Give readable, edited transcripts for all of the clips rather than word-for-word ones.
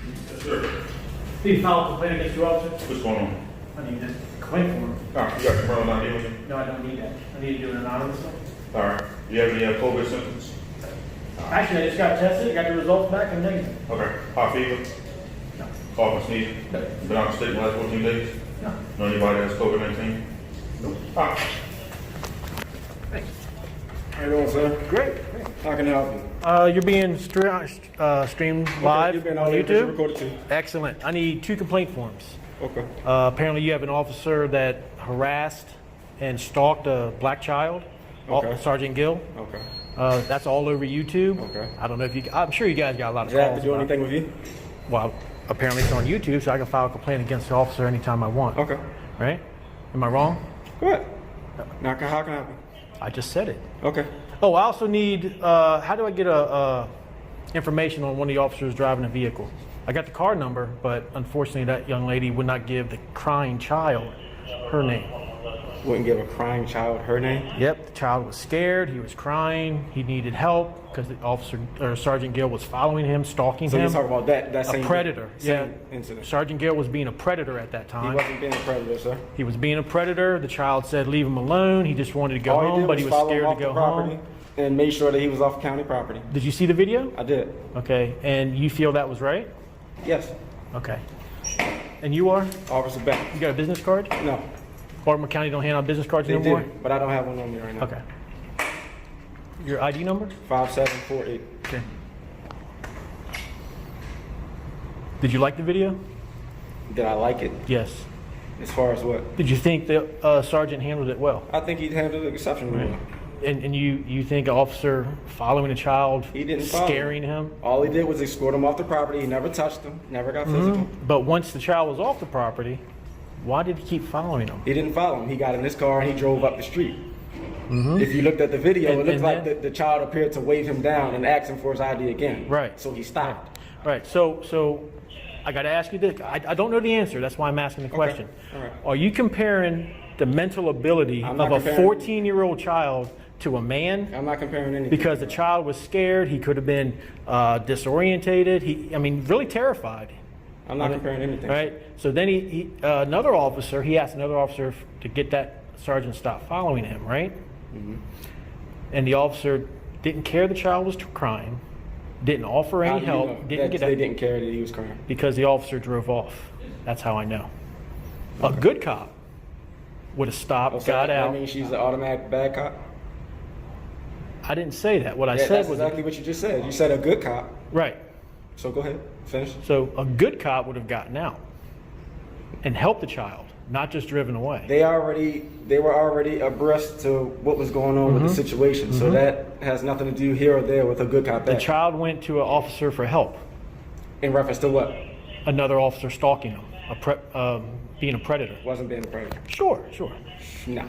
Yes, sir. Please file a complaint against your officer. What's going on? I need this complaint form. All right, you got your criminal ID with you? No, I don't need that. I need to do it anonymously. All right. You have any COVID symptoms? Actually, I just got tested, got the results back, and negative. Okay. High fever? No. Cough and sneeze? No. Been out of state in the last 14 days? No. Know anybody that has COVID-19? Nope. All right. Thanks. How you doing, sir? Great. How can I help you? You're being streamed live you've been on on there, YouTube. recorded too. Excellent. I need 2 complaint forms. Okay. Apparently, you have an officer that harassed and stalked a black child, Okay. Sergeant Gill. Okay. That's all over YouTube. Okay. I don't know if you. I'm sure you guys got a lot of Does that have calls. to do about it. anything with you? Well, apparently it's on YouTube, so I can file a complaint against the officer anytime I want. Okay. Right? Am I wrong? Go ahead. Now, how can I help you? I just said it. Okay. Oh, I also need. How do I get information on one of the officers driving a vehicle? I got the car number, but unfortunately, that young lady would not give the crying child her name. Wouldn't give a crying child her name? Yep, the child was scared. He was crying. He needed help because the officer or Sergeant Gill was following him, stalking So him. you're talking about that same A predator. same incident. Sergeant Gill was being a predator at that He time. wasn't being a predator, sir. He was being a predator. The child said, "Leave him alone." He just wanted to go All home, did but he was follow him scared off to the go property home. and made sure that he was off county property. Did you see the video? I did. Okay, and you feel that was right? Yes. Okay. And you are? Officer Beck. You got a business card? No, Baltimore County don't hand out business cards they anymore? did, but I don't have one on me right now. Okay. Your ID number? 5748. Okay. Did you like the video? Did I like it? Yes. As far as what? Did you think the sergeant handled it well? I think he handled it exceptionally well. And you think an officer following a child, He didn't follow. scaring him? All he did was escort him off the property. He never touched him, never got physical. But once the child was off the property, why did he keep following him? He didn't follow him. He got in his car and he drove up the street. If you looked at the video, And- it looked and like then- the child appeared to wave him down and ask him for his ID again. Right. So he stopped. Right. So I got to ask you this. I don't know the answer. That's why I'm asking the question. All right. Are you comparing the mental ability I'm of not a comparing- 14-year-old child to a man? I'm not comparing anything. Because the child was scared. He could have been disorientated. Really terrified. I'm not comparing anything. Right. So then he another officer. He asked another officer to get that sergeant to stop following him. Right. And the officer didn't care the child was crying. Didn't offer How any do you know help. that they didn't care that he was crying? Because the officer drove off. That's how I know. A good cop would have stopped, So got that out. means she's an automatic bad cop? I didn't say that. What I Yeah, said that's was exactly what you just said. You said a good cop. right. So go ahead, finish. So a good cop would have gotten out and helped the child, not just driven away. They were already abreast to what was going on with the situation. So that has nothing to do here or there with a good cop The bad. child went to an officer for help. In reference to what? Another officer stalking him, being a predator. Wasn't being a predator. Sure. Nah.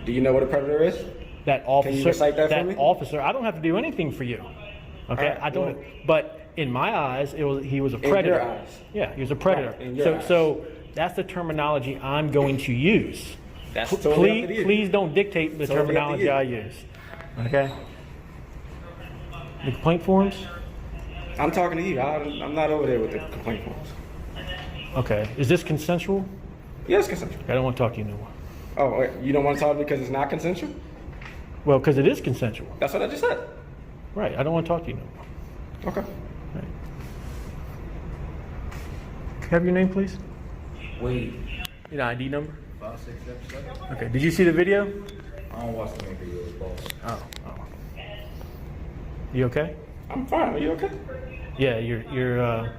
Do you know what a predator is? That officer. you recite that for me? officer. I don't have to do anything for you. Okay. All right, I don't. well- But in my eyes, he was a In predator. your eyes. Yeah, he was a predator. Right, in your eyes. So that's the terminology I'm going to use. That's totally up to you. Please don't dictate the Totally up to terminology you. I use. Okay. The complaint forms. I'm talking to you. I'm not over there with the complaint forms. Okay. Is this consensual? Yes, consensual. I don't want to talk to you no more. Oh, wait, you don't want to talk because it's not consensual? Well, because it is consensual. That's what I just said. Right. I don't want to talk to you no more. Okay. Right. Have your name, please. Wait, Your ID number. 5677? Okay. Did you see the video? I don't watch the main videos, boss. Oh. You okay? I'm fine. Are you okay? Yeah. You're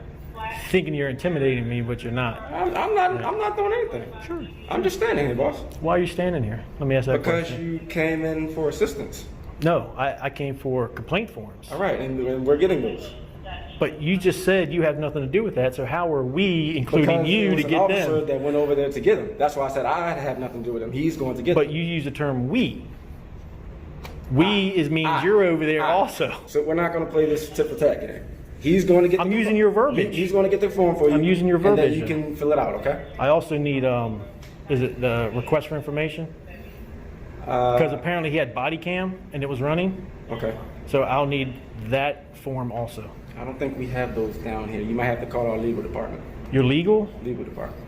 thinking you're intimidating me, but you're not. I'm not doing anything. Sure. I'm just standing here, boss. Why are you standing here? Let me ask that Because question. you came in for assistance. No, I came for complaint forms. All right, and we're getting those. But you just said you have nothing to do with that, so how are we, including Because you, there was to an get officer them? that went over there to get him. That's why I said I have nothing to do with him. He's going to get But them. you use the term we. We means you're over there also. So we're not going to play this tit for tat game. He's going to get. I'm using your verbiage. He's going to get the form for you. I'm using your And then verbiage. you can fill it out. Okay. I also need, is it the request for information? Because apparently he had body cam and it was running. Okay. So I'll need that form also. I don't think we have those down here. You might have to call our legal department. Your legal? Legal department.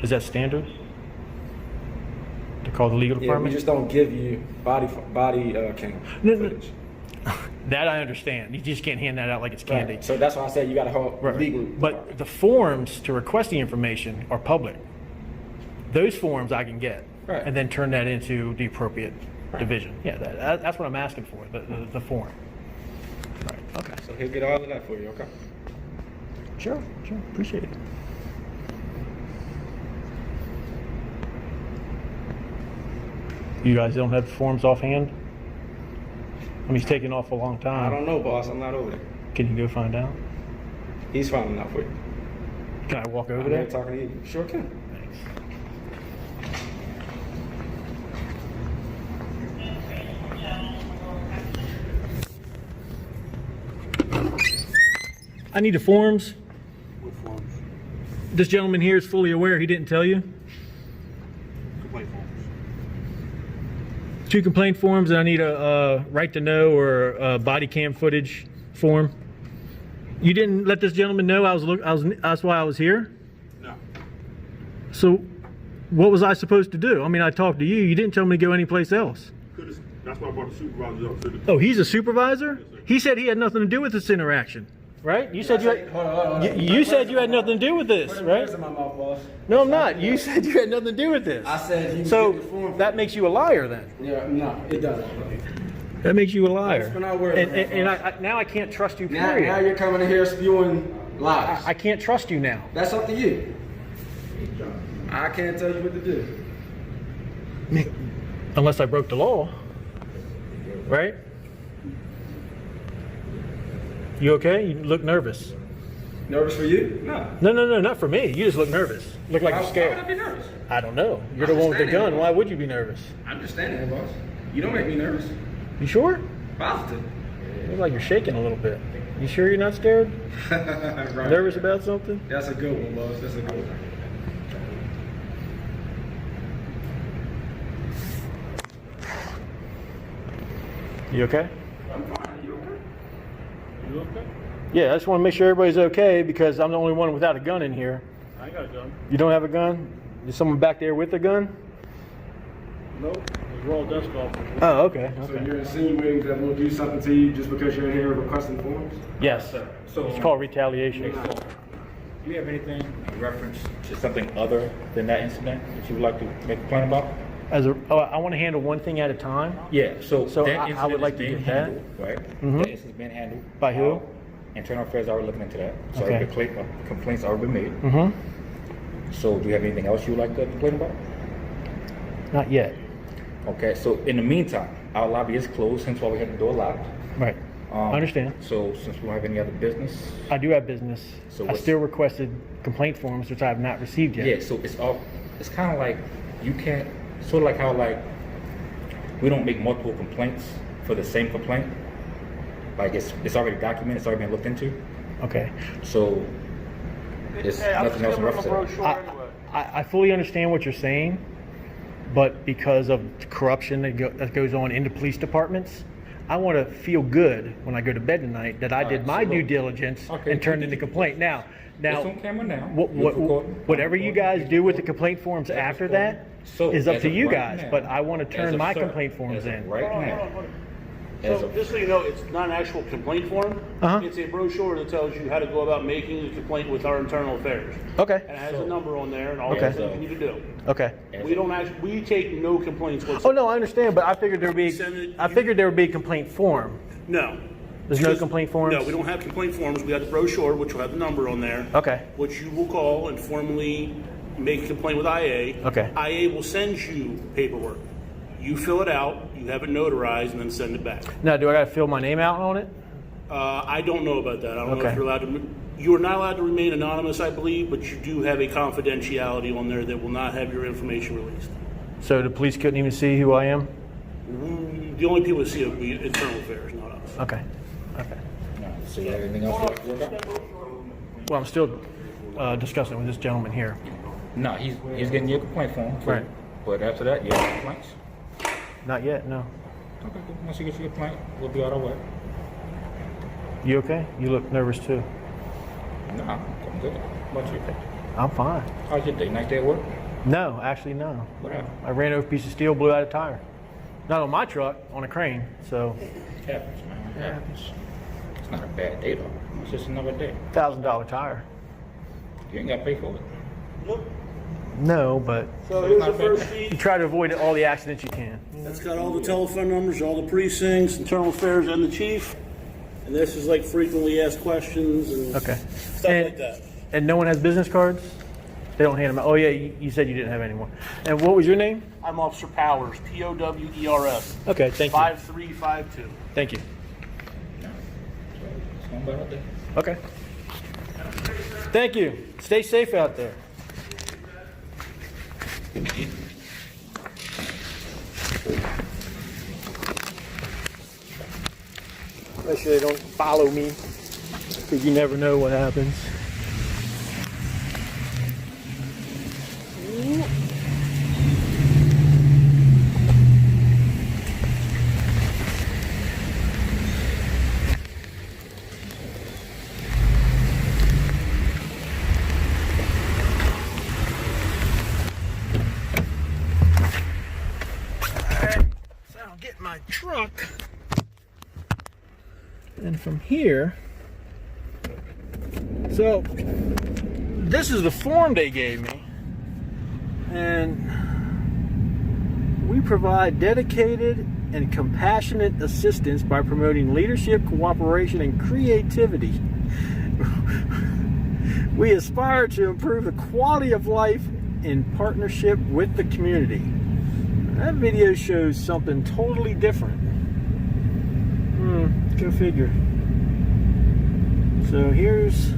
Is that standard? To call the legal Yeah, we department? just don't give you body cam No, no. footage. That I understand. You just can't hand that out like it's candy. Right. So that's why I said you got to hold Right. legal. But the forms to request the information are public. Those forms I can get, Right. and then turn that into the appropriate division. Yeah, that's what I'm asking for, the form. Right, okay. So he'll get all of that for you, okay? Sure, appreciate it. You guys don't have the forms offhand? I mean, he's taking off a long I time. don't know, boss. I'm not over there. Can you go find out? He's finding out for you. Can I walk over I'm there? here talking to you. Sure can. Thanks. I need the forms. What forms? This gentleman here is fully aware he didn't tell you. Complaint forms. 2 complaint forms, and I need a right to know or a body cam footage form. You didn't let this gentleman know that's why I was here? No. So what was I supposed to do? I mean, I talked to you. You didn't tell me to go anyplace else. That's why I brought the supervisor up to the. Oh, he's a supervisor? He said he had nothing to do with this interaction, right? You said you had, Hold on. you said you had nothing to do with this, Put your right? hands in my mouth, boss. No, I'm not. You said you had nothing to do with this. I said he was So getting the form. that makes you a liar then. Yeah, no, it doesn't. That makes you a liar. Spin out words, And now I can't trust you, Now period. you're coming in here spewing lies. I can't trust you now. That's up to you. I can't tell you what to do. Unless I broke the law. Right? You okay? You look nervous. Nervous for you? No. No, not for me. You just look nervous. Look like you're Why would scared. I be nervous? I don't know. You're the I'm one with the standing gun. here. Why would you be nervous? I'm just standing here, boss. You don't make me nervous. You sure? Positive. You look like you're shaking a little bit. You sure you're not scared? Right. Nervous about something? That's a good one, boss. That's a good one. You okay? I'm fine. You okay? You okay? Yeah, I just want to make sure everybody's okay because I'm the only one without a gun in here. I ain't got a gun. You don't have a gun? Is someone back there with a gun? Nope. It's raw desk officer. Oh, okay. So you're insinuating that we'll do something to you just because you're in here requesting forms? Yes. So, It's called retaliation. do you have anything in reference to something other than that incident that you would like to make a complaint about? I want to handle one thing at a time. Yeah, so So that I incident would like is to being get that. handled, right? Mhm. That incident's been handled. By who? Internal Affairs are looking into that. So Okay. complaints already been made. Mm-hmm. So do you have anything else you would like to complain about? Not yet. Okay, so in the meantime, our lobby is closed, hence why we have the door locked. Right. I understand. So since we don't have any other business, I do have business. So I what's- still requested complaint forms, which I have not received yet. yeah, so it's kind of like you can't, sort of like how like we don't make multiple complaints for the same complaint. Like it's already documented, it's already been looked into. Okay. So it's nothing else in reference to that. I fully understand what you're saying, but because of corruption that goes on in the police departments, I want to feel good when I go to bed tonight that I All did right, my so due look. diligence Okay, and turned you in did the your complaint. Now, It's on camera now. whatever you guys do with the complaint forms after that So, is up as to of you right guys. now- But I want to as turn of my sir, complaint forms as of in. right now. As So of- just so you know, it's not an actual complaint form. Uh-huh. It's a brochure that tells you how to go about making a complaint with our internal affairs. Okay. And it has a number on there and all Okay. the things you need to do. Okay. We don't actually, we take no complaints Oh whatsoever. no, I understand, but I figured there would be. Send it- I figured there would be a complaint form. No. There's no Because- complaint forms? No, we don't have complaint forms. We have the brochure, which will have the number on there. Okay. Which you will call and formally make a complaint with IA. Okay. IA will send you paperwork. You fill it out, you have it notarized, and then send it back. Now, do I got to fill my name out on it? I don't know about that. I don't know Okay. if you're allowed to. You are not allowed to remain anonymous, I believe, but you do have a confidentiality on there that will not have your information released. So the police couldn't even see who I am? The only people that see it will be internal affairs, not us. Okay. Okay. No. So you have anything else you'd like to work out? Well, I'm still discussing with this gentleman here. No, he's getting your complaint form. Right. But after that, you have complaints. Not yet, no. Okay, good. Once you get your complaint, we'll be out of our way. You okay? You look nervous too. No, I'm good. How about you? I'm fine. How's your day? Nice day at work? No, actually no. What happened? I ran over a piece of steel, blew out a tire. Not on my truck, on a crane. So It happens, man. It happens. It's not a bad day though. It's just another day. $1,000 tire. You ain't got to pay for it. Nope. No, but So here's the not bad. first you sheet. try to avoid all the accidents you can. That's got all the telephone numbers, all the precincts, internal affairs, and the chief. And this is like frequently asked questions and Okay. stuff like that. And no one has business cards? They don't hand them out. Oh yeah, you said you didn't have any more. And what was your name? I'm Officer Powers, Powers, Okay, thank you. 5352. Thank you. It's going about there. Okay. Thank you. Stay safe out there. Make sure they don't follow me, because you never know what happens. So I'll get my truck, and from here, so this is the form they gave me, and we provide dedicated and compassionate assistance by promoting leadership, cooperation, and creativity. We aspire to improve the quality of life in partnership with the community. That video shows something totally different. Go figure. So here's,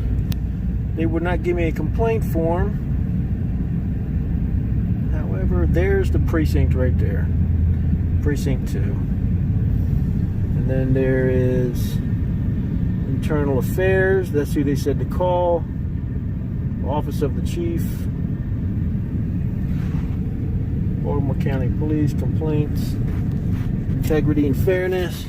they would not give me a complaint form. However, there's the precinct right there. Precinct 2. And then there is internal affairs. That's who they said to call. Office of the Chief. Baltimore County Police complaints. Integrity and fairness.